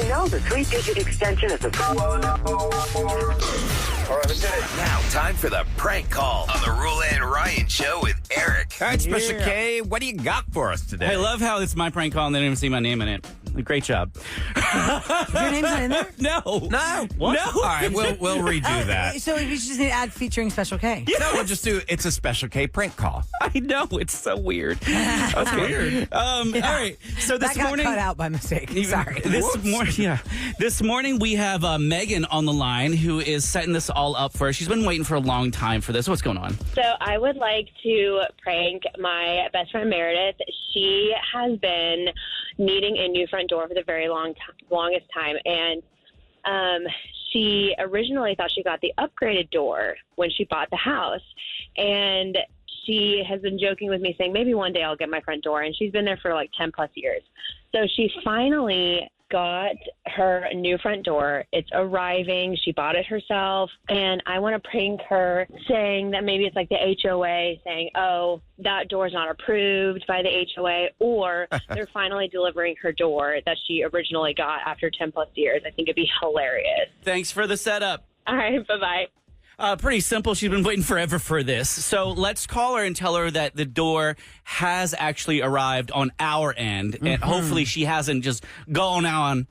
you know the 3-digit extension is a... All right, let's hit it. Now, time for the prank call on the Roula and Ryan Show with Eric. All right, Special K, what do you got for us today? I love how it's my prank call and they didn't even see my name in it. Great job. Your name's not in there? No. What? No. All right, we'll redo that. So you just need to add featuring Special K. No, we'll just do it's a Special K prank call. I know, it's so weird. That's weird. All right, so this That got morning... cut out by mistake. Sorry. This morning we have Megan on the line who is setting this all up for us. She's been waiting for a long time for this. What's going on? So I would like to prank my best friend Meredith. She has been needing a new front door for the very longest time, and she originally thought she got the upgraded door when she bought the house, and she has been joking with me saying maybe one day I'll get my front door, and she's been there for like 10 plus years. So she finally got her new front door. It's arriving. She bought it herself. And I want to prank her saying that maybe it's like the HOA saying, oh, that door's not approved by the HOA, or they're finally delivering her door that she originally got after 10 plus years. I think it'd be hilarious. Thanks for the setup. All right. Bye-bye. Pretty simple. She's been waiting forever for this. So let's call her and tell her that the door has actually arrived on our end. And hopefully she hasn't just gone on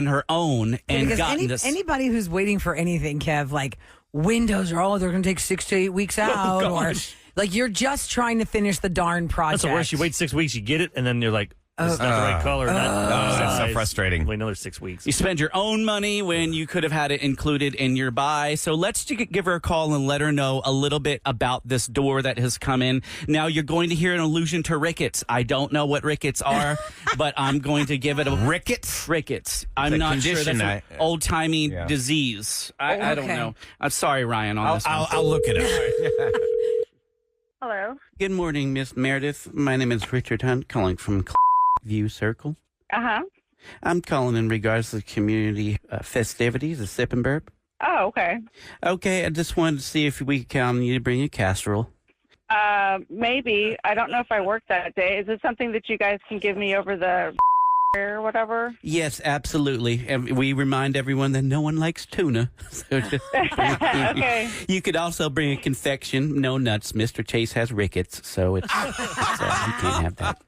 her own and gotten this. Anybody who's waiting for anything, Kev, like windows are they're going to take 6 to 8 weeks out. Or like you're just trying to finish the darn project. That's the worst. You wait 6 weeks, you get it, and then you're like, it's not the right color. That's so frustrating. Wait another 6 weeks. You spend your own money when you could have had it included in your buy. So let's give her a call and let her know a little bit about this door that has come in. Now, you're going to hear an allusion to rickets. I don't know what rickets are, but I'm going to give it a... Rickets? Rickets. I'm not sure. That's an old-timey disease. I don't know. I'm sorry, Ryan, on this one. I'll look it up. Hello. Good morning, Miss Meredith. My name is Richard Hunt, calling from View Circle. Uh-huh. I'm calling in regards to the community festivities, the Sip and Burp. Oh, okay. Okay, I just wanted to see if we could count on you to bring a casserole. Maybe. I don't know if I work that day. Is it something that you guys can give me over the or whatever? Yes, absolutely. And we remind everyone that no one likes tuna. So just, Okay. You could also bring a confection, no nuts. Mr. Chase has rickets, so it's so you can't have that.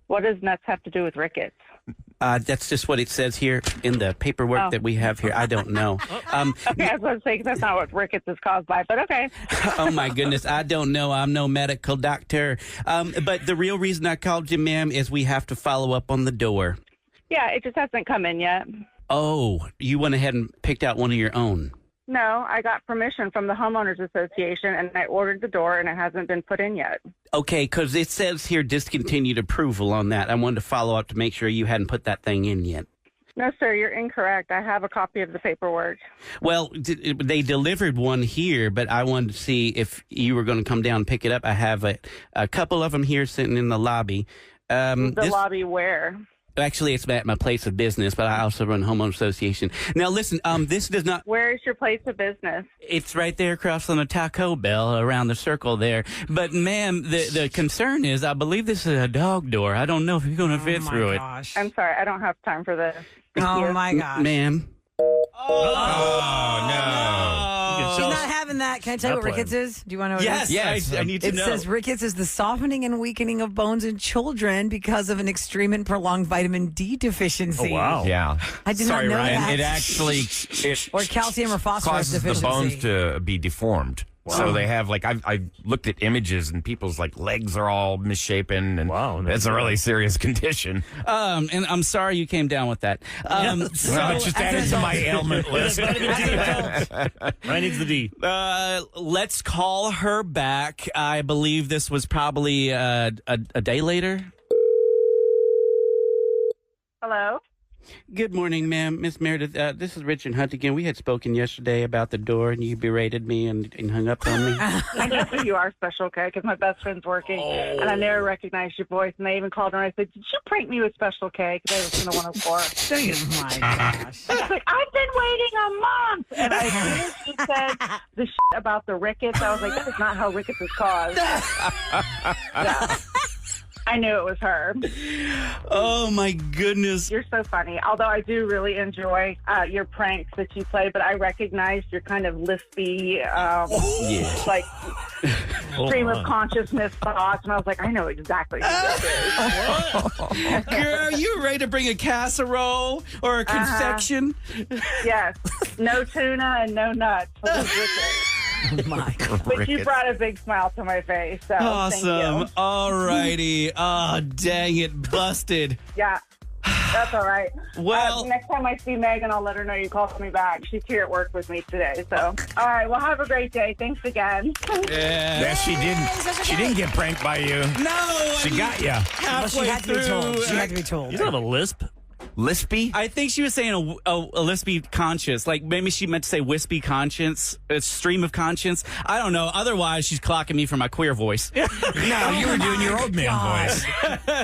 What does nuts have to do with rickets? That's just what it says here in the paperwork that we have here. I don't know. Okay, I was going to say, 'cause that's not what rickets is caused by, but okay. Oh, my goodness. I don't know. I'm no medical doctor. But the real reason I called you, ma'am, is we have to follow up on the door. Yeah, it just hasn't come in yet. Oh, you went ahead and picked out one of your own. No, I got permission from the homeowners association, and I ordered the door, and it hasn't been put in yet. Okay, because it says here discontinued approval on that. I wanted to follow up to make sure you hadn't put that thing in yet. No, sir, you're incorrect. I have a copy of the paperwork. Well, they delivered one here, but I wanted to see if you were going to come down and pick it up. I have a couple of them here sitting in the lobby. Lobby where? Actually, it's at my place of business, but I also run a homeowner association. Now, listen, this does not... Where is your place of business? It's right there across from the Taco Bell around the circle there. But, ma'am, the concern is I believe this is a dog door. I don't know if you're going to fit through it. I'm sorry. I don't have time for this. Oh, my gosh. Ma'am. Oh, no. She's not having that. Can I tell you what rickets is? Do you want to know what it is? Yes, I need to know. It says rickets is the softening and weakening of bones in children because of an extreme and prolonged vitamin D deficiency. Oh, wow. Yeah. I did Sorry, not know Ryan. that. It actually or calcium or phosphorus causes deficiency. the bones to be deformed. Wow. So they have, like, I've looked at images and people's, like, legs are all misshapen. And it's a really serious condition. And I'm sorry you came down with that. So it's just added to my ailment list. Ryan needs the D. Let's call her back. I believe this was probably a day later. Hello? Good morning, ma'am. Miss Meredith, this is Richard Hunt again. We had spoken yesterday about the door, and you berated me and hung up on me. I know who you are, Special K, because my best friend's working, and I never recognized your voice. And I even called her and I said, did you prank me with Special K? Because I was in the 104. Oh, my gosh. She's like, I've been waiting a month. And as soon as she said the shit about the rickets, I was like, that is not how rickets is caused. Yeah. I knew it was her. Oh, my goodness. You're so funny. Although I do really enjoy your pranks that you play, but I recognized your kind of lispy, like stream of consciousness thoughts, and I was like, I know exactly who this is. Girl, you ready to bring a casserole or a confection? Yes. No tuna and no nuts. Oh my God. But you brought a big smile to my face. So Awesome. Thank you. All righty. Oh, dang it. Busted. Yeah. That's all right. Well- next time I see Megan, I'll let her know you called me back. She's here at work with me today. So, all right. Well, have a great day. Thanks again. Yeah, she didn't. She didn't get pranked by you. No. She got you. Well, she had to be told. She had to be told. You don't have a lisp. Lispy? I think she was saying a lispy conscience. Like maybe she meant to say wispy conscience, a stream of conscience. I don't know. Otherwise, she's clocking me for my queer voice. No, you were doing your old man voice.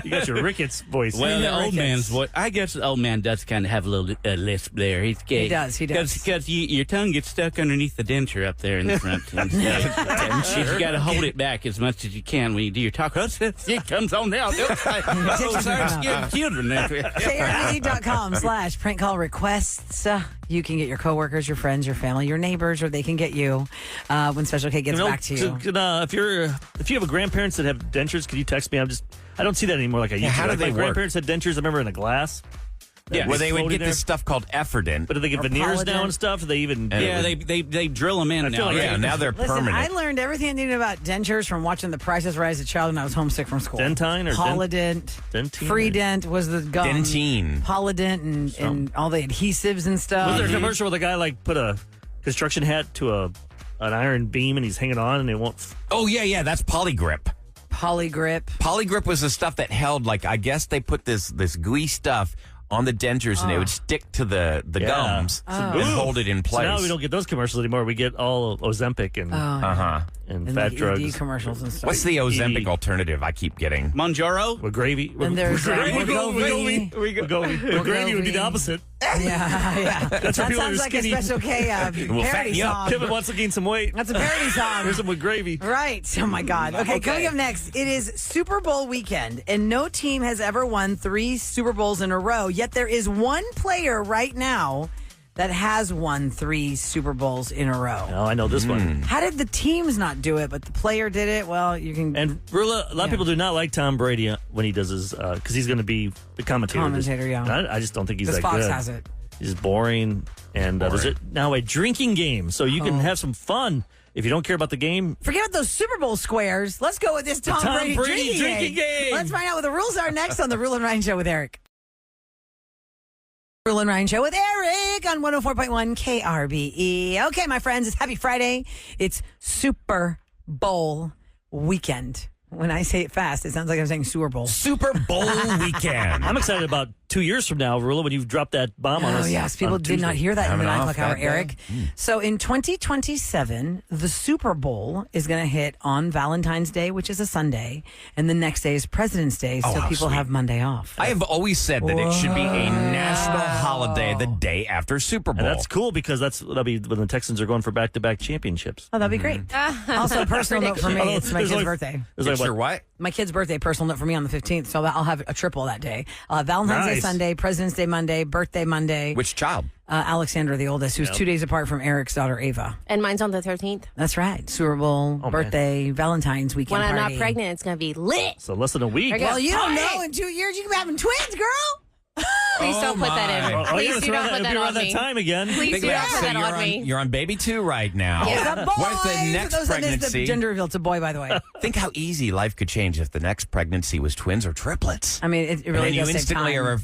You got your Ricketts voice. Well, the old Ricketts. man's voice. I guess the old man does kind of have a little lisp there. He does. Because your tongue gets stuck underneath the denture up there in the front. And you got to hold it back as much as you can when you do your talk. It comes on now. Sorry, children. KRBZ.com/prank call requests. You can get your coworkers, your friends, your family, your neighbors, or they can get you when Special K gets back to you. If you have grandparents that have dentures, could you text me? I don't see that anymore like I used to. how do Like, they my work? grandparents had dentures, I remember, in a glass. Yeah, Where they would floating get there. this stuff called Effordent. But do they get Or veneers now Polident. and stuff? Do they even? Yeah, they drill them in I feel now. like Yeah, now they're Listen, permanent. I learned everything I needed about dentures from watching The Price is Right as a child when I was homesick from school. Dentine or Polident, Dentine? Freedent was the gum. Dentine. Polident and all the adhesives and stuff. Was there a commercial where the guy like put a construction hat to an iron beam and he's hanging on and it won't? Oh, yeah, that's Polygrip. Polygrip. Polygrip was the stuff that held, like, I guess they put this gooey stuff on the dentures and it would stick to the gums and hold it in So place. now we don't get those commercials anymore. We get all Ozempic and And fat like drugs. ED commercials and stuff. What's the Ozempic alternative I keep getting? Monjaro? With gravy. And there's Wegovy. With gravy would be the opposite. Yeah. That's That where people are sounds like a skinny. Special K We'll fatten parody you up. song. Kevin wants to gain some weight. That's a parody song. Here's some with gravy. Right. Oh, my God. Okay, coming up next, it is Super Bowl weekend, and no team has ever won 3 Super Bowls in a row, yet there is one player right now that has won 3 Super Bowls in a row. Oh, I know this one. How did the teams not do it, but the player did it? Well, you can... And Roula, a lot of people do not like Tom Brady when he does his, because he's going to be the commentator. I just don't think he's Because that Fox good. has it. He's boring. And there's now a drinking game, so you can have some fun. If you don't care about the game, Forget about those Super Bowl squares. Let's go with this Tom Brady drinking game. Let's find out what the rules are next on the Roula and Ryan Show with Eric. Roula and Ryan Show with Eric on 104.1 KRBE. Okay, my friends, it's Happy Friday. It's Super Bowl weekend. When I say it fast, it sounds like I'm saying Super Bowl. Super Bowl weekend. I'm excited about 2 years from now, Roula, when you've dropped that bomb on us. Oh, yes. People on did not Tuesday. hear that in the Coming 9 off o'clock hour, that day. Eric. So in 2027, the Super Bowl is going to hit on Valentine's Day, which is a Sunday, and the next day is President's Day, so how people sweet. have Monday off. I have always said that it should be a national holiday the day after Super Bowl. And that's cool because that'll be when the Texans are going for back-to-back championships. Oh, that'd be great. Also, a personal note for me, it's my There's kid's only- birthday. There's It's like, your what? My kid's birthday, personal note for me on the 15th, so I'll have a triple that day. Valentine's Day Nice. Sunday, President's Day Monday, birthday Monday. Which child? Alexandra, the oldest, who's 2 days apart from Eric's daughter, Ava. And mine's on the 13th. That's right. Super Bowl, birthday, Valentine's weekend When I'm party. not pregnant, it's going to be lit. So less than a week. Okay. Well, you don't Party. know. In 2 years, you could be having twins, girl. Please don't put that in. Oh, yeah, Please it's do around not put it'll that be around on that me. time again. Please Think do about not it. put So that on me. you're on baby 2 right now. It's a boy. What if the next For those that missed pregnancy? the gender reveal, it's a boy, by the way. Think how easy life could change if the next pregnancy was twins or triplets. I mean, it And really then you does save instantly time. are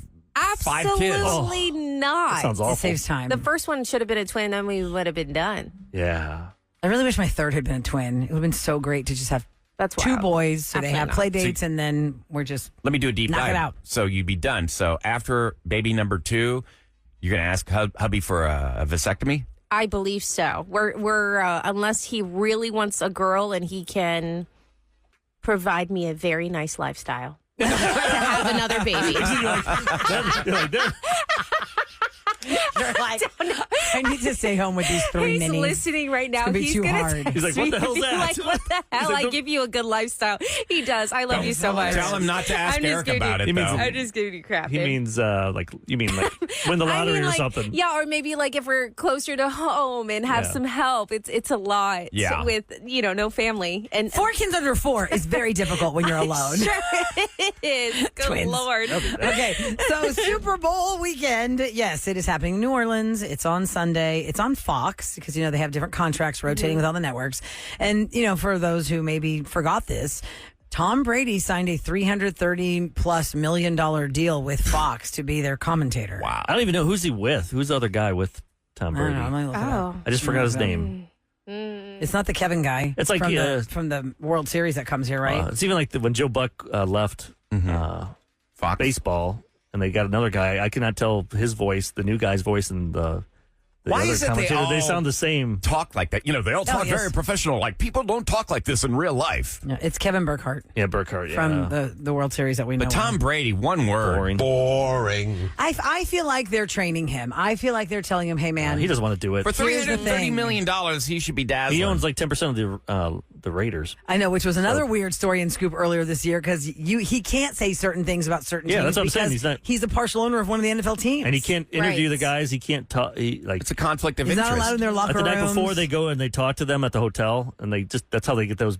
5 kids. Absolutely not. Sounds It awful. saves time. The first one should have been a twin, then we would have been done. Yeah. I really wish my third had been a twin. It would have been so great to just have That's 2 wild. boys, so they Absolutely have not. play dates, and then we're just Let me do a deep Knock dive. it out. So you'd be done. So after baby number 2, you're going to ask hubby for a vasectomy? I believe so. We're unless he really wants a girl and he can provide me a very nice lifestyle to have another baby. You're like, I need to stay home with these three He's minis. listening right now. It's gonna be He's too gonna hard. He's like, what the hell's that? Like, what the hell? I give you a good lifestyle. He does. I love you so much. Tell him not to ask I'm just Eric giving about you- it, though. I'm just giving you crap. He babe. means like win the lottery or like, something. Yeah, or maybe like if we're closer to home and have some help. It's a lot. Yeah. With no family and 4 kids under 4 is very difficult when you're alone. Sure it is. Good Twins. Lord. Okay, so Super Bowl weekend. Yes, it is happening in New Orleans. It's on Sunday. It's on Fox because, they have different contracts rotating with all the networks. And, for those who maybe forgot this, Tom Brady signed a $330+ million deal with Fox to be their commentator. Wow. I don't even know who's he with. Who's the other guy with Tom I don't Brady? know. I'm gonna look it up. I just forgot his name. It's not the Kevin guy. It's like, from the World Series that comes here, right? It's even like when Joe Buck left Fox. baseball, and they got another guy. I cannot tell his voice, the new guy's voice, and the Why other is it commentator. They sound the same. Talk like that. They all talk yes. very professional. Like, people don't talk like this in real life. No, it's Kevin Burkhardt Yeah, Burkhardt. Yeah. from the World Series that we know. But Tom Brady, one word. Boring. I feel like they're training him. I feel like they're telling him, hey, man. He doesn't want to do it. For Here's the $330 thing. million, he should be dazzling. He owns like 10% of the Raiders. I know, which was another weird story in Scoop earlier this year because he can't say certain things about certain Yeah, teams that's what I'm saying. because He's not- the partial owner of one of the NFL teams. And he can't interview Right. the guys. He can't talk. It's a conflict of He's interest. not allowed in their locker Like the night rooms. before, they go and they talk to them at the hotel, and that's how they get those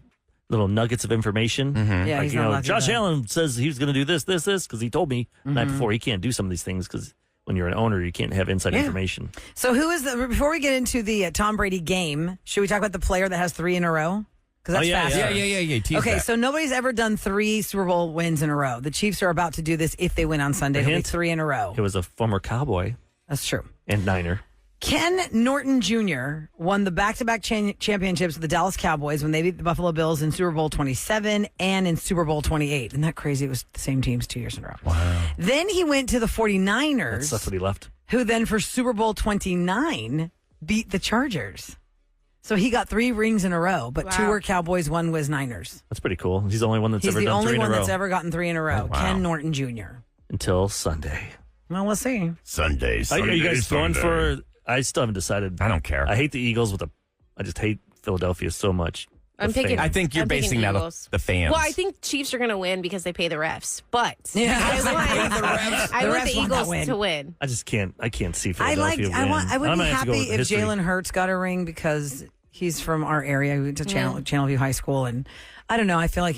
little nuggets of information. Yeah, Like, he's not allowed to do Josh that. Allen says he was going to do this, because he told me the night before he can't do some of these things because when you're an owner, you can't have inside information. So who is before we get into the Tom Brady game, should we talk about the player that has 3 in a row? Because that's fast. Yeah. Tease Okay, that. so nobody's ever done 3 Super Bowl wins in a row. The Chiefs are about to do this if they win on Sunday. It'll be hint? 3 in a row. It was a former Cowboy That's true. and Niner. Ken Norton Jr. won the back-to-back championships with the Dallas Cowboys when they beat the Buffalo Bills in Super Bowl 27 and in Super Bowl 28. Isn't that crazy? It was the same teams 2 years in a row. Wow. Then he went to the 49ers, That's what he left. who then for Super Bowl 29 beat the Chargers. So he got 3 rings in a row, but 2 Wow. were Cowboys, 1 was Niners. That's pretty cool. He's the only one that's He's ever the done only 3 in a one row that's ever gotten 3 in a row. Oh, wow. Ken Norton Jr. until Sunday. Well, we'll see. Sunday. Are you guys going Sunday. for? I still haven't decided. I don't care. I hate the Eagles I just hate Philadelphia so much. I'm The picking- fans. I think you're I'm picking basing that on Eagles. the fans. Well, I think Chiefs are going to win because they pay the refs. But Yeah. I want, The I refs want the want that Eagles win. to win. I just can't. I can't see I Philadelphia win. I would I'm be gonna have to go happy with if history. Jalen Hurts got a ring because he's from our area. We went to Channelview High School, and I don't know. I feel like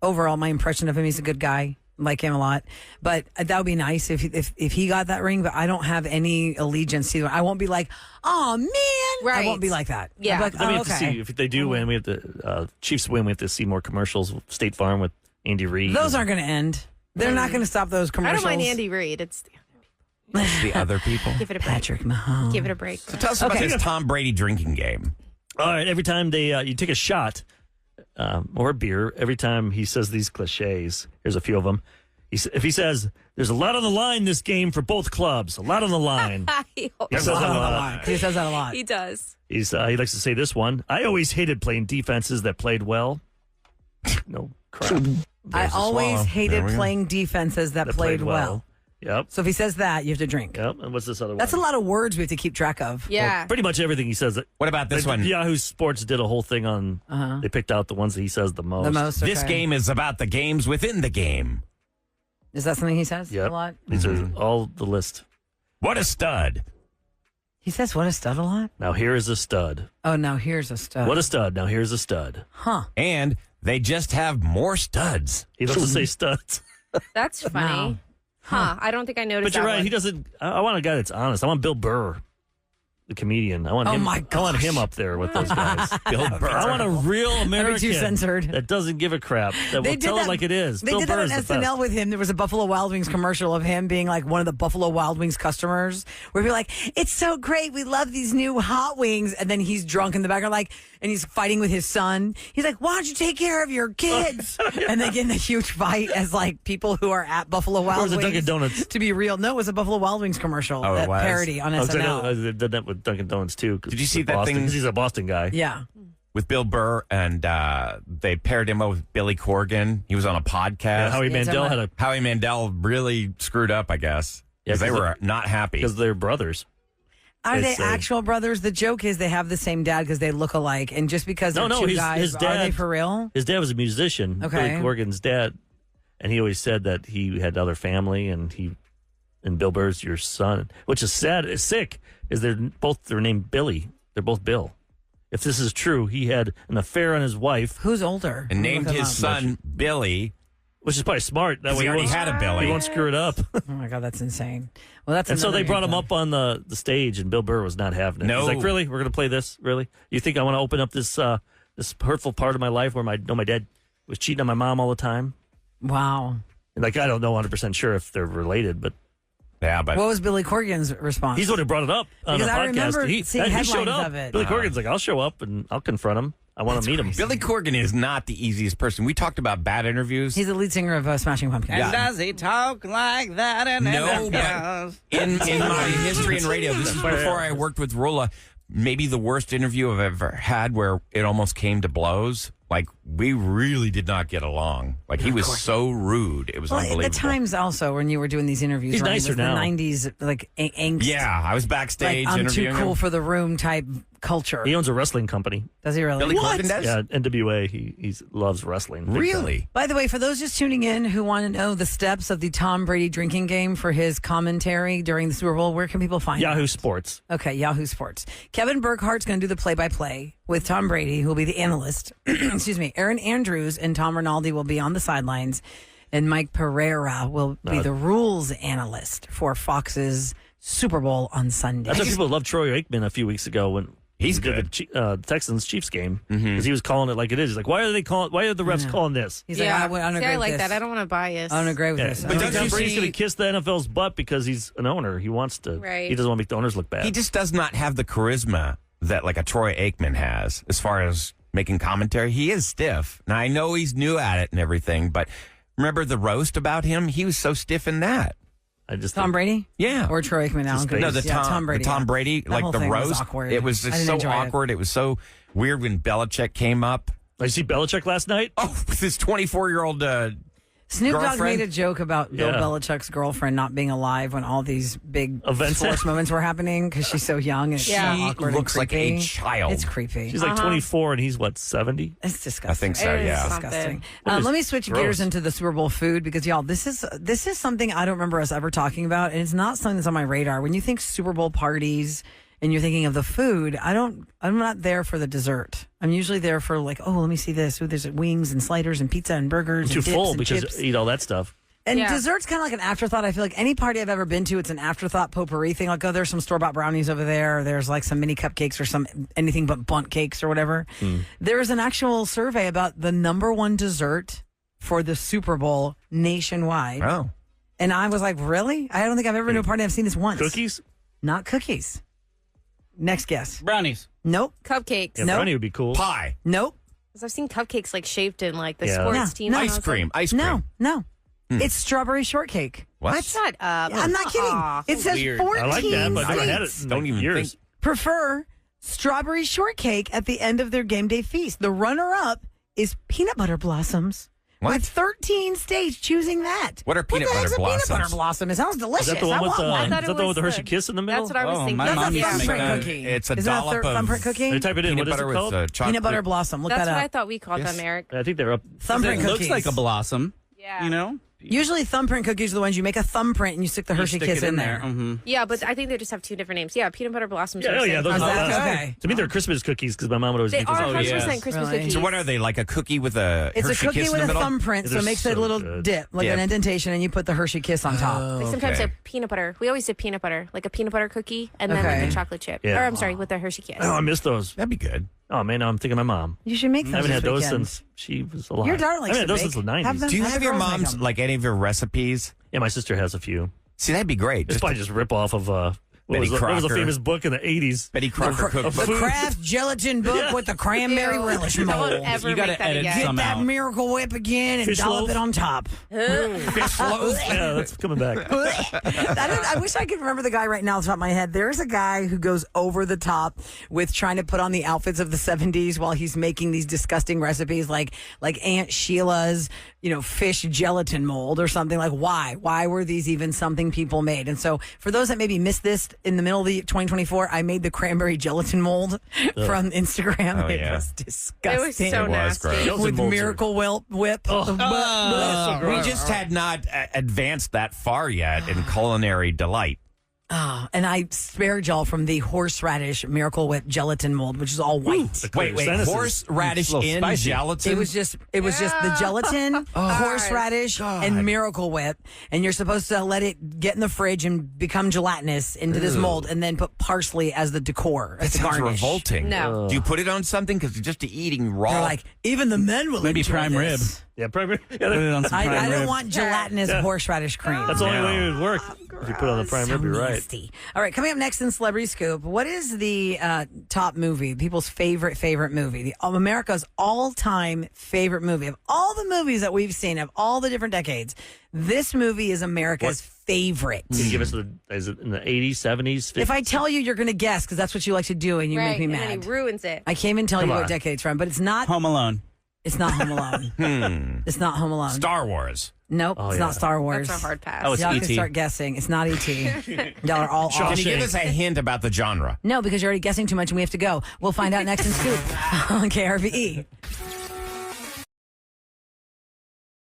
overall my impression of him. He's a good guy. Like him a lot, but that would be nice if he got that ring. But I don't have any allegiance to him. I won't be like, oh man, I Right. won't be like that. Yeah. I'll be like, Then we oh, have to see okay. if they do win. We have to Chiefs win. We have to see more commercials. State Farm with Andy Reid. Those aren't going to end. They're not going to stop those I commercials. don't mind Andy Reid. It's the other people. give it a break. Patrick Mahomes. Give it a break. So tell us about this Tom Brady drinking game. All right. Every time you take a shot or a beer, every time he says these cliches, here's a few of them. If he says, "There's a lot on the line this game for both clubs," a lot on the line. he says that a lot. He says that a lot. He does. He likes to say this one. I always hated playing defenses that played well. No crap. I There's a always swallow. hated There we go. playing defenses that played well. Yep. So if he says that, you have to drink. Yep. And what's this other one? That's a lot of words we have to keep track of. Yeah. Pretty much everything he says. What about this one? Yahoo Sports did a whole thing on. They picked out the ones that he says the most. The most. This okay. game is about the games within the game. Is that something he says Yep. a lot? These are all the list. What a stud. He says what a stud a lot? Now here is a stud. Oh, now here's a stud. What a stud. Now here's a stud. Huh. And they just have more studs. He loves to say studs. That's funny. Wow. Huh. I don't think I noticed But you're that right. one. He doesn't. I want a guy that's honest. I want Bill Burr, the comedian. I want Oh him. my I want gosh. him up there with those guys. Bill Burr. I want a real American too censored. that doesn't give a crap. That will tell it like it is. They Bill did Burr that is on the best. SNL with him. There was a Buffalo Wild Wings commercial of him being like one of the Buffalo Wild Wings customers where he'd be like, it's so great. We love these new hot wings. And then he's drunk in the background, and he's fighting with his son. He's like, why don't you take care of your kids? And they get in a huge fight as like people who are at Buffalo Wild Or was it Wings. Dunkin' Donuts? To be real. No, it was a Buffalo Wild Wings commercial. Oh, it that was? parody on Oh, 'cause I know, SNL. they've done that with Dunkin' Donuts too. Did you see that Boston, thing? 'cause he's a Boston guy. Yeah. With Bill Burr, and they paired him up with Billy Corgan. He was on a podcast. Yeah, Howie Yeah, Mandel had a. Howie Mandel really screwed up, I guess. because they were not happy. Because they're brothers. Are they actual brothers? The joke is they have the same dad because they look alike, and just because they're two guys, his dad, are they for real? His dad was a musician, Billy Corgan's dad, and he always said that he had other family, and Bill Burr's your son, which is sad. It's sick. They're named Billy. They're both Bill. If this is true, he had an affair on his wife. Who's older? And named his son Billy. Which is probably smart. That way he already had a Billy. He won't screw it up. Oh my God, that's insane. Well, that's and so they brought him up on the stage, and Bill Burr was not having it. No. He's like, really? We're going to play this? Really? You think I want to open up this hurtful part of my life where my dad was cheating on my mom all the time? Wow. And I don't know 100% sure if they're related, but. Yeah, but what was Billy Corgan's response? He's the one who brought it up on the podcast. I remember seeing headlines showed up. of it. Billy Corgan's like, I'll show up and I'll confront him. I want to meet him. Billy Corgan is not the easiest person. We talked about bad interviews. He's the lead singer of Smashing Pumpkins. And does he talk like that? And no, but in my history in radio, this is before I worked with Roula, maybe the worst interview I've ever had where it almost came to blows. Like, we really did not get along. Like, he was so rude. It was unbelievable. At the times also, when you were doing these interviews, he's nicer now. The 90s, like, angst. Yeah, I was backstage I'm too interviewing cool him. for the room type culture. He owns a wrestling company. Does he really? Billy Corgan does? Yeah, NWA. He loves wrestling. Really? By the way, for those just tuning in who want to know the steps of the Tom Brady drinking game for his commentary during the Super Bowl, where can people find Yahoo that? Sports. Okay, Yahoo Sports. Kevin Burkhart's going to do the play-by-play with Tom Brady, who will be the analyst. Excuse me. Aaron Andrews and Tom Rinaldi will be on the sidelines, and Mike Pereira will be the rules analyst for Fox's Super Bowl on Sunday. That's why people loved Troy Aikman a few weeks ago when He's did good. the Texans Chiefs game because he was calling it like it is. He's like, why are the refs calling this? He's Yeah, like, I don't agree see, I with like this. that. I don't want to bias. I don't agree with this. But don't Tom you Brady's see- going to kiss the NFL's butt because he's an owner. He wants to. Right. He doesn't want to make the owners look bad. He just does not have the charisma that like a Troy Aikman has as far as making commentary. He is stiff. Now, I know he's new at it and everything, but remember the roast about him? He was so stiff in that. I just Tom Brady? Yeah. Or Troy Aikman now? No, Tom Brady. The Tom Brady, That like whole the thing was roast. awkward. It was I just didn't so enjoy it. awkward. It was so weird when Belichick came up. Did you see Belichick last night? Oh, with his 24-year-old Snoop Dogg girlfriend? made a joke about Bill Yeah. Belichick's girlfriend not being alive when all these big Events sports moments were happening because she's so young and it's so Yeah. awkward and looks like creepy. a child. It's creepy. She's like 24 and he's what, 70? It's disgusting. I think so, It is yeah. something. Disgusting. It is Let me switch gross. gears into the Super Bowl food because y'all, this is something I don't remember us ever talking about, and it's not something that's on my radar. When you think Super Bowl parties and you're thinking of the food, I'm not there for the dessert. I'm usually there for like, oh, let me see this. Ooh, there's wings and sliders and pizza and burgers Too and dips full and because chips. you eat all that stuff. And Yeah. dessert's kind of like an afterthought. I feel like any party I've ever been to, it's an afterthought potpourri thing. Like, oh, there's some store-bought brownies over there. Or there's like some mini cupcakes or some anything but bundt cakes or whatever. There is an actual survey about the number one dessert for the Super Bowl nationwide. Oh. And I was like, really? I don't think I've ever been to a party. I've seen this once. Cookies? Not cookies. Next guess. Brownies. Nope. Cupcakes. Yeah, Nope. brownie would be cool. Pie. Nope. 'Cause I've seen cupcakes like shaped in like the Yeah. sports No, team. no. Ice cream. Ice cream. No. No. It's strawberry shortcake. What? Shut up. I'm not kidding. Aw. It says weird. 14 I like that, but I never had it. states in Don't like even years. think- prefer strawberry shortcake at the end of their game day feast. The runner-up is peanut butter blossoms. What? With 13 states choosing that. What are peanut the heck's butter a peanut butter blossoms? blossom? It sounds delicious. Is that the one I with want the, one. I thought is it that the one with the was Hershey the- Kiss in the middle? That's what I was Oh, thinking. my That's mom a used to make thumbprint that. cookie. It's a Isn't that dollop a of thumbprint cookie? They type it in. peanut What is butter it called? with chocolate. Peanut butter blossom. Look That's that what I up. thought we called Yes. them, Eric. I think they're up. Thumbprint It cookies. looks like a blossom. Yeah. You know? Usually thumbprint cookies are the ones you make a thumbprint and you stick the Hershey Stick Kiss it in there. Mm-hmm. Yeah, but I think they just have two different names. Yeah, peanut butter blossoms. Yeah, are oh the yeah, same. those Is are that the okay? To me, they're Christmas cookies because my mom would always They make are those. 100% yes. Christmas Really? cookies. So what are they, like a cookie with a It's Hershey a cookie Kiss with in a the middle? thumbprint, so They're it makes so a little good. dip, like Dip. an indentation, and you put the Hershey Kiss on top. Like sometimes Okay. a peanut butter. We always did peanut butter, like a peanut butter cookie, and then Okay. like a chocolate chip. Yeah. Or I'm sorry, with a Hershey Kiss. Oh, I miss those. That'd be good. Oh man, now I'm thinking of my mom. You should make those I haven't this had those weekend. since she was alive. Your daughter likes I haven't had to those bake. since the Have 90s. them. Do you Have have the your girls make mom's, them. like any of your recipes? Yeah, my sister has a few. See, that'd be great. It's probably just rip off of What Betty was, what was a Crocker. famous book in the 80s? Betty Crocker cookbook. The Kraft gelatin book with the cranberry relish Don't mold. ever You gotta make that edit again. Get some that out. Miracle Whip again and Fish dollop loaf? it on top. Fish loaf. Yeah, that's coming back. I wish I could remember the guy right now off the top of my head. There's a guy who goes over the top with trying to put on the outfits of the 70s while he's making these disgusting recipes like Aunt Sheila's, fish gelatin mold or something. Like, why? Why were these even something people made? And so for those that maybe missed this in the middle of the 2024, I made the cranberry gelatin mold from Instagram. Oh, It yeah. was disgusting. It was so It was nasty. gross. Gelatin With molds are- Miracle Whip. We just had not advanced that far yet in culinary delight. Oh, and I spared y'all from the horseradish Miracle Whip gelatin mold, which is all white. Wait, Sinuses. horseradish It's a little in spicy. gelatin? It was just the gelatin, horseradish, and Miracle Whip, and you're supposed to let it get in the fridge and become gelatinous into this mold, and then put parsley as the decor. That As the sounds garnish. revolting. No. Do you put it on something? Because just eating raw. They're like, even the men will Maybe enjoy prime rib. this. Yeah, probably. Put it on some I prime don't rib. want gelatinous horseradish cream. That's the only No. way it would work. If you put it on the prime rib, you're right. Nasty. All right, coming up next in Celebrity Scoop, what is the top movie, people's favorite movie, America's all-time favorite movie of all the movies that we've seen of all the different decades? This movie is America's favorite. Can you give us is it in the 80s, 70s, 50s? If I tell you, you're going to guess because that's what you like to do, and you Right, make me and mad. then he ruins it. I can't even tell Come you what on. decade it's from, but it's not. Home Alone. It's not Home Alone. It's not Home Alone. Star Wars. Nope, it's yeah. not Star Wars. That's a hard pass. Oh, it's Y'all can E.T. start guessing. It's not E.T. Y'all are all Can off. you give us a hint about the genre? No, because you're already guessing too much and we have to go. We'll find out next in Scoop on KRVE.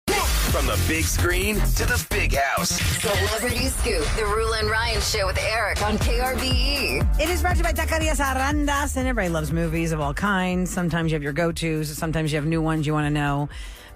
From the big screen to the big house. Celebrity Scoop, the Roula and Ryan Show with Eric on KRVE. It is brought to you by Taquerias Arandas, and everybody loves movies of all kinds. Sometimes you have your go-tos. Sometimes you have new ones you want to know.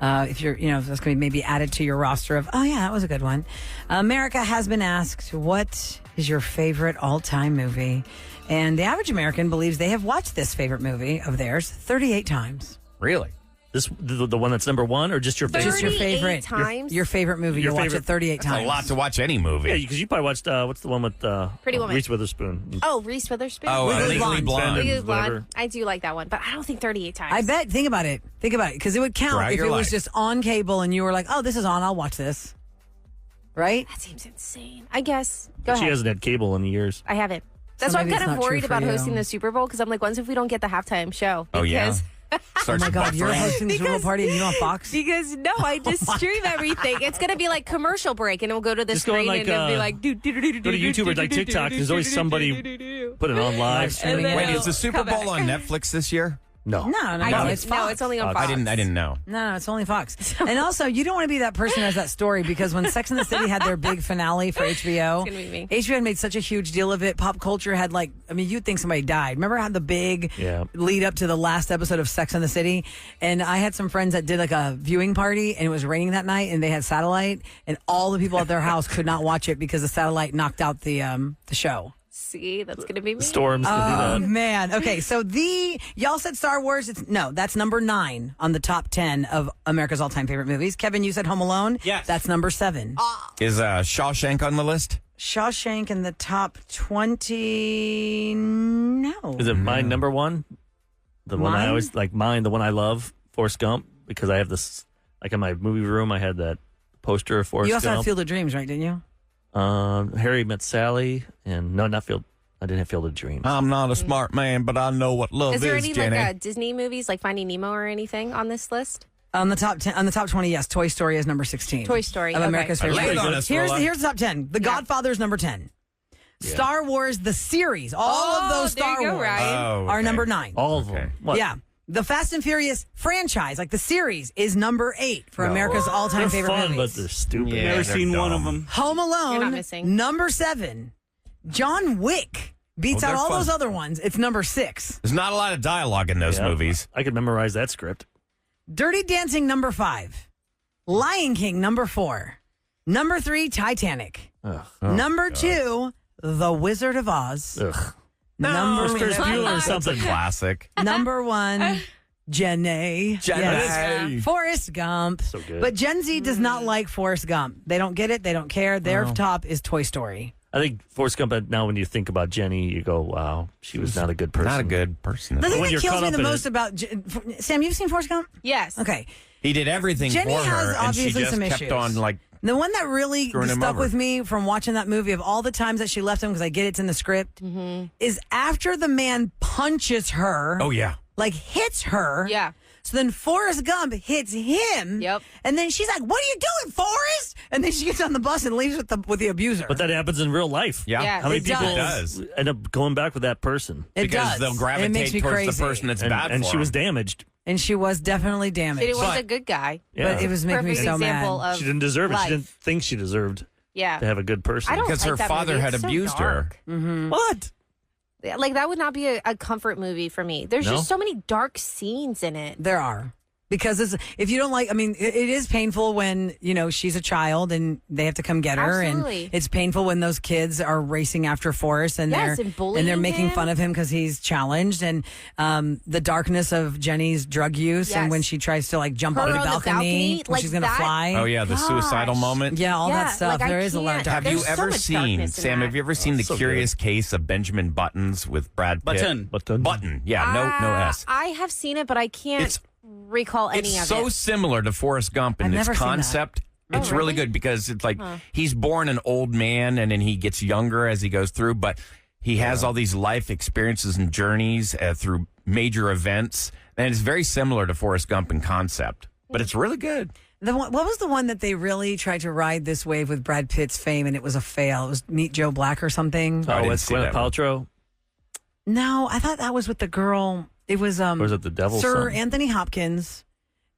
If you're, if that's going to be maybe added to your roster of, oh yeah, that was a good one. America has been asked, what is your favorite all-time movie? And the average American believes they have watched this favorite movie of theirs 38 times. Really? This the one that's number one, or just your favorite? Just your 38 favorite. times? Your favorite movie. Your You'll watch favorite- it 38 That's times. a lot to watch any movie. Yeah, because you probably watched what's the one with Pretty Woman. Reese Witherspoon. Oh, Reese Witherspoon. Oh, Legally Legally Blonde. Blonde. Legally Blonde. whatever. I do like that one, but I don't think 38 times. I bet. Think about it. Because it would count Throughout if your it was life. just on cable and you were like, oh, this is on. I'll watch this. Right? That seems insane. I guess. Go But she ahead. hasn't had cable in years. I haven't. That's So why I'm maybe kind it's of not true worried for about you. hosting the Super Bowl because I'm like, what if we don't get the halftime show? Oh, yeah. Because- Oh my God, you're hosting the Super Bowl party and you on Fox? Because no, I just stream everything. It's gonna be like commercial break, and it'll go to the Just go on, screen, like, and it'll be like, Go to YouTube or like TikTok. There's always somebody putting it on live. streaming And it. then Wait, is the Super come Bowl back. on Netflix this year? No. No, it's Fox. No, it's only on Fox. I didn't know. No, it's only Fox. And also, you don't want to be that person who has that story because when Sex and the City had their big finale for HBO, It's gonna be me. HBO had made such a huge deal of it. Pop culture had you'd think somebody died. Remember how the big Yeah. lead up to the last episode of Sex and the City? And I had some friends that did like a viewing party and it was raining that night and they had satellite and all the people at their house could not watch it because the satellite knocked out the show. See, that's gonna be me. Storms to do Oh that. man. Okay, so y'all said Star Wars. That's number 9 on the top 10 of America's all-time favorite movies. Kevin, you said Home Alone. Yes. That's number 7. Is Shawshank on the list? Shawshank in the top 20. No. Is it mine number one? The one Mine? I always like. Mine, the one I love, Forrest Gump, because I have this. Like in my movie room, I had that poster of Forrest You also had Gump. Field of Dreams, right? Didn't you? Harry Met Sally, and no, not Field. I didn't have Field of Dreams. I'm not a smart man, but I know what love Is there any Jenny. like Disney movies like Finding Nemo or anything on this list? On the top 10, on the top 20, yes. Toy Story is number 16. Toy Story, of okay. America's Lay favorite. it on movies. us, Here's Rolla. the top 10. The Godfather is number 10. Star Wars, the series, all of those there you Star go, Wars Ryan. Oh, are okay. number 9. All of Okay. them. What? Yeah. The Fast and Furious franchise, like the series, is number 8 for America's all-time They're favorite fun, movies. but they're stupid. Yeah. Never they're seen one dumb. of them. Home Alone, You're not missing. number 7. John Wick beats Oh, out they're all fun. those other ones. It's number 6. There's not a lot of dialogue in those Yeah. movies. I could memorize that script. Dirty Dancing, number 5. Lion King, number 4. Number 3, Titanic. Ugh. Number 2, The Wizard of Oz. Ugh. Number Ferris Bueller or something. Classic. Number 1, Jenny. Jenny. Forrest Gump. So good. But Gen Z does not like Forrest Gump. They don't get it. They don't care. Their top is Toy Story. I think Forrest Gump, now when you think about Jenny, you go, wow, she was not a good person. Not a good person. The thing When that you're kills caught me up the in most about Sam, you've seen Forrest Gump? Yes. Okay. He did everything Jenny for has her, and she obviously just some kept issues. on like. The one that really Screwing him stuck over. with me from watching that movie of all the times that she left him, because I get it's in the script, is after the man punches her. Oh yeah. Like hits her. Yeah. So then Forrest Gump hits him. Yep. And then she's like, "What are you doing, Forrest?" And then she gets on the bus and leaves with the abuser. But that happens in real life. Yeah. Yeah. How many It people does. end up going back with that person? it Because does. they'll And it gravitate makes me towards crazy. the person that's And, bad and for she was them. damaged. And she was definitely damaged. It was but, a good guy. Yeah. but it was making me Perfect so example mad. of She didn't deserve it. life. She didn't think she deserved Yeah. to have a good person. I don't Because like her that father movie. had It's so abused dark. her. What? Like, that would not be a comfort movie for me. There's No? just so many dark scenes in it. There are. Because if you don't like, I mean, it is painful when, she's a child and they have to come get her. Absolutely. And it's painful when those kids are racing after Forrest and Yes, they're and bullying they're making him. fun of him because he's challenged. And the darkness of Jenny's drug use and Yes. when she tries to like jump Her on the on the balcony, balcony, when like she's going to that- fly. Oh yeah, the suicidal Gosh. moment. Yeah, all that stuff. like, I There is a lot of can't. Have darkness. you There's so ever much seen, darkness in Sam? that. Have you ever seen The so Curious Case of Benjamin Buttons with Brad Pitt? Button. Yeah, no S. I have seen it, but I can't It's- recall any It's of so it. similar to Forrest Gump in I've its never seen that. concept. Oh, It's really really? good because it's like he's born an old man and then he gets younger as he goes through, but he has all these life experiences and journeys through major events. And it's very similar to Forrest Gump in concept, but it's really good. What was the one that they really tried to ride this wave with Brad Pitt's fame and it was a fail? It was Meet Joe Black or something? I Oh, didn't it's see Gwyneth that one. Paltrow? No, I thought that was with the girl. It was Or was it the Devil's Sir Son? Anthony Hopkins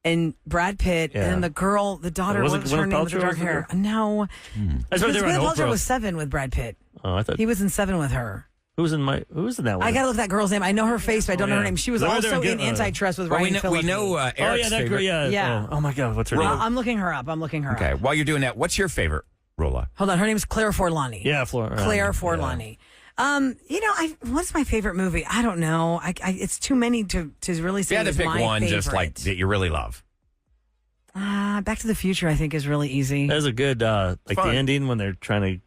and Brad Pitt, Yeah. and then the girl, the daughter, Was what it was her Gwyneth name with the Paltrow dark was the hair? girl? No, I thought because they were on Gwyneth Paltrow Oprah. was 7 with Brad Pitt. Oh, I thought He was in 7 with her. who was in that one? I gotta look at that girl's name. I know her face, but I don't know her yeah. name. She was They were also there in again, Antitrust with Well, Ryan we Phillippe. know Oh, Eric's yeah, that favorite. girl. Yeah. Yeah. Oh, my God. What's her name? I'm looking her up. Okay, while you're doing that, what's your favorite, Roula? Hold on. Her name's Claire Forlani. Yeah, Claire Forlani. What's my favorite movie? I don't know. It's too many to really If say. you had to is pick my one favorite. just like that you really love. Back to the Future, I think, is really easy. That was a good, like Fun. the ending when they're trying to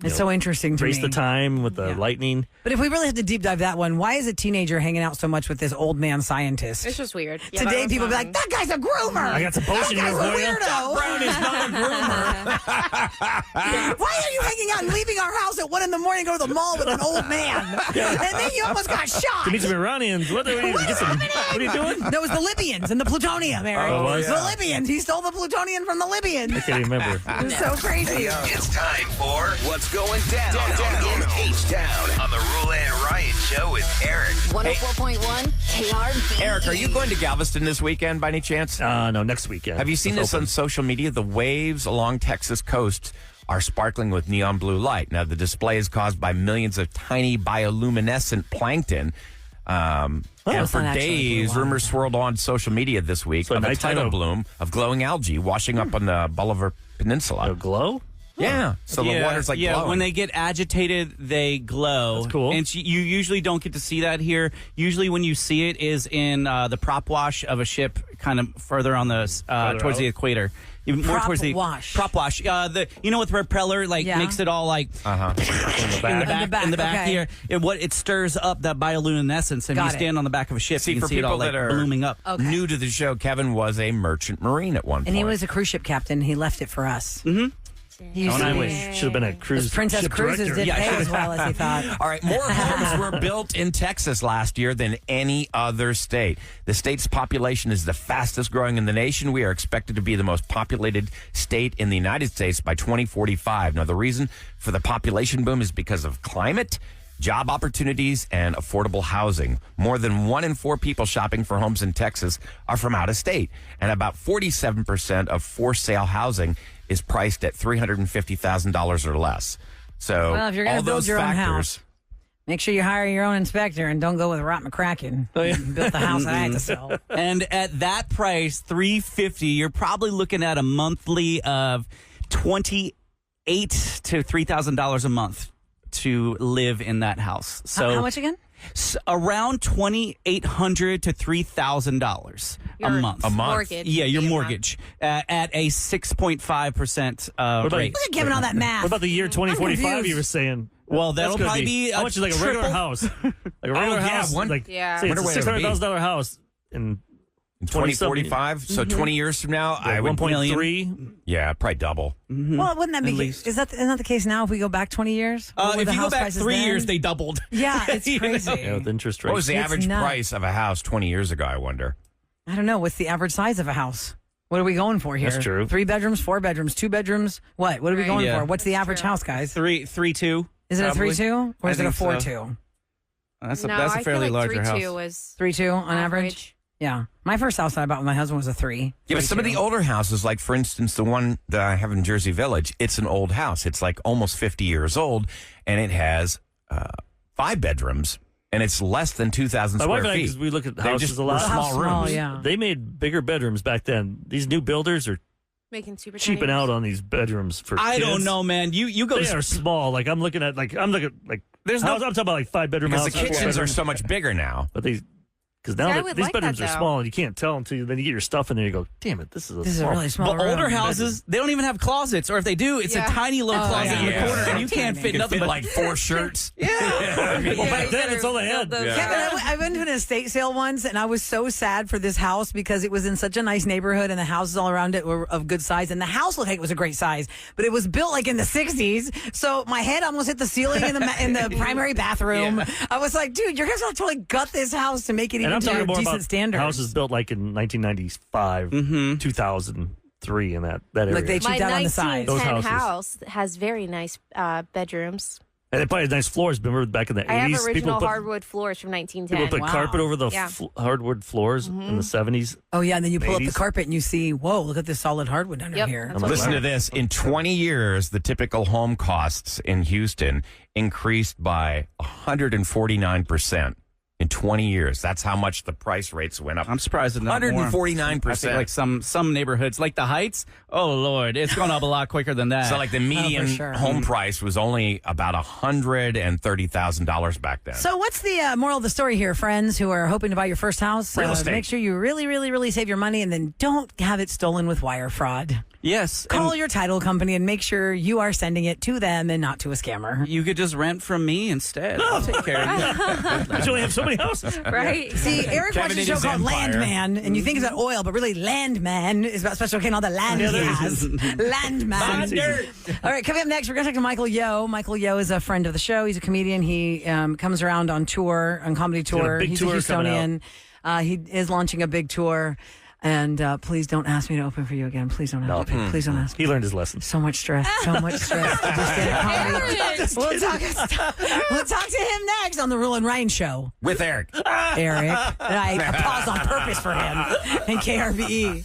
It's so interesting to race me. the time with the Yeah. lightning. But if we really have to deep dive that one, why is a teenager hanging out so much with this old man scientist? It's just weird. Yeah, that Today, was people be fun. like, "That guy's a groomer." I got some potion That here guy's a for you. weirdo. Brown is not a groomer. Why are you hanging out and leaving our house at 1 a.m. to go to the mall with an old man? And then you almost got shot. To meet some Iranians. What are you doing? That was the Libyans and the plutonium, Eric. Oh, was? The Libyans. He stole the plutonium from the Libyans. I can't remember. It was so crazy. It's time for What's Going Down in H-Town on the Roula and Ryan Show with Eric. 104.1 KRB. Eric, are you going to Galveston this weekend by any chance? No, next weekend. Have you seen It's this on open. social media? The waves along Texas coast are sparkling with neon blue light. Now, the display is caused by millions of tiny bioluminescent plankton. And it's for not actually days, blue. rumors swirled on social media this week So of a nighttime tidal of- bloom of glowing algae washing up on the Bolivar Peninsula. A glow? Yeah, so the water's like glowing. when they get agitated, they glow. That's cool. And you usually don't get to see that here. Usually, when you see it, is in the prop wash of a ship, kind of further on the towards the out? equator. Even more Prop towards the wash. prop wash. With the propeller, like Yeah. makes it all like In the back. in the back okay. here. It stirs up that bioluminescence, and Got you it. stand on the back of a ship, See, you for can see it all people like that are blooming up. Okay. new to the show, Kevin was a merchant marine at one point. And he was a cruise ship captain. He left it for us. Mm-hmm. He used Oh, to and I be- wish should have been a cruise. Princess ship Cruises director. didn't pay as well as he thought. All right, more homes were built in Texas last year than any other state. The state's population is the fastest growing in the nation. We are expected to be the most populated state in the United States by 2045. Now, the reason for the population boom is because of climate, job opportunities, and affordable housing. More than 1 in 4 people shopping for homes in Texas are from out of state, and about 47% of for-sale housing is priced at $350,000 or less. So, Well, if you're gonna all build those your own factors. house, make sure you hire your own inspector and don't go with Rot McCracken. Oh, yeah. He built the house that I had to sell. And at that price, $350, you're probably looking at a monthly of $2,800 to $3,000 a month to live in that house. So How much again? Around $2,800 to $3,000 a Your month. mortgage. Yeah, your a month. mortgage at a 6.5% about- rate. Look at Kevin on that math. What about the year 2045 confused. you were saying? Well, that'll That's gonna probably be how much is like a regular triple- house? Like a regular yeah, house, one- like Yeah. say it's Wonder a what it'll be. $600,000 house in 2045. So 20 years from now, I would 1.3. Yeah, probably double. Well, wouldn't that be? least. Isn't that the case now? If we go back 20 years, What were If the you go house back prices 3 then? years, they doubled. Yeah, it's You know? crazy. Yeah, with interest rates. What was the It's average nuts. price of a house 20 years ago, I wonder? I don't know. What's the average size of a house? What are we going for here? That's true. 3 bedrooms, 4 bedrooms, 2 bedrooms. What? What are we Right. going Yeah. for? What's the average house, guys? 3.2. Is it a probably. 3-2 or I is it a think so. 4-2? That's a No, that's a I fairly feel like larger 3.2 house. was 3-2 on average. Yeah, my first house that I bought with my husband was a 3. Yeah, but some of the older houses, like for instance, the one that I have in Jersey Village, it's an old house. It's like almost 50 years old, and it has 5 bedrooms, and it's less than 2,000 My square wife and I, feet. because we look at They houses just a were lot. small How small, rooms. yeah. They made bigger bedrooms back then. These new builders are making super cheaping tiny out rooms. on these bedrooms for I kids. don't know, man. You go. They are small. Like I'm looking at There's no- I'm talking about like 5-bedroom Because the houses. kitchens are so much bigger now. But because See, I now would these like that, bedrooms are though. small and you can't tell until then you get your stuff in there. You go, damn it, this is This is a small. really small But older room. houses, they don't even have closets, or if they do, it's Yeah. a tiny little closet in the yeah. corner, and you can't You fit can nothing fit but like 4 shirts. Well, back then it's all they had. Kevin, I went to an estate sale once, and I was so sad for this house because it was in such a nice neighborhood, and the houses all around it were of good size, and the house looked like it was a great size, but it was built like in the 60s, so my head almost hit the ceiling in the primary bathroom. I was like, dude, you're going to totally gut this house to make it And even I'm to talking your more decent about standards. houses built like in 1995, 2003, in that area. Like they My cheaped out on the side. Those 1910 houses. house has very nice bedrooms. And they probably had nice floors. Remember back in the 80s? I have people original put, hardwood floors from 1910. People put Wow. carpet over the Yeah. hardwood floors in the 70s. Oh, yeah, and then you pull up the 80s. carpet and you see, whoa, look at this solid hardwood under Yep, here. that's what Listen to this. In 20 years, the typical home costs in Houston increased by 149%. In 20 years. That's how much the price rates went up. I'm surprised it's not more. 149%. I think like some neighborhoods, like the Heights. Oh Lord, it's gone up a lot quicker than that. So like the median sure. home price was only about $130,000 back then. So what's the moral of the story here, friends who are hoping to buy your first house? Real estate. Make sure you really, really, really save your money and then don't have it stolen with wire fraud. yes, Call and your title company and make sure you are sending it to them and not to a scammer. you could just rent from me instead. I'll take care of you. But you only have so many houses. Right? See, Eric Kevin watches a and show his called empire. Landman, and you think it's about oil, but really Landman is about special K and all the land he has. Landman. All right, coming up next, we're going to talk to Michael Yo. Michael Yo is a friend of the show. He's a comedian. He comes around on tour, on comedy got a tour. big He's tour a coming Houstonian. He is launching a big tour. And please don't ask me to open for you again. Please don't ask me. Please don't ask me. He learned his lesson. So much stress. So much stress. to do stand-up comedy. We'll talk to him next on the Roula and Ryan Show. With Eric. Eric. And I paused on purpose for him. And KRBE.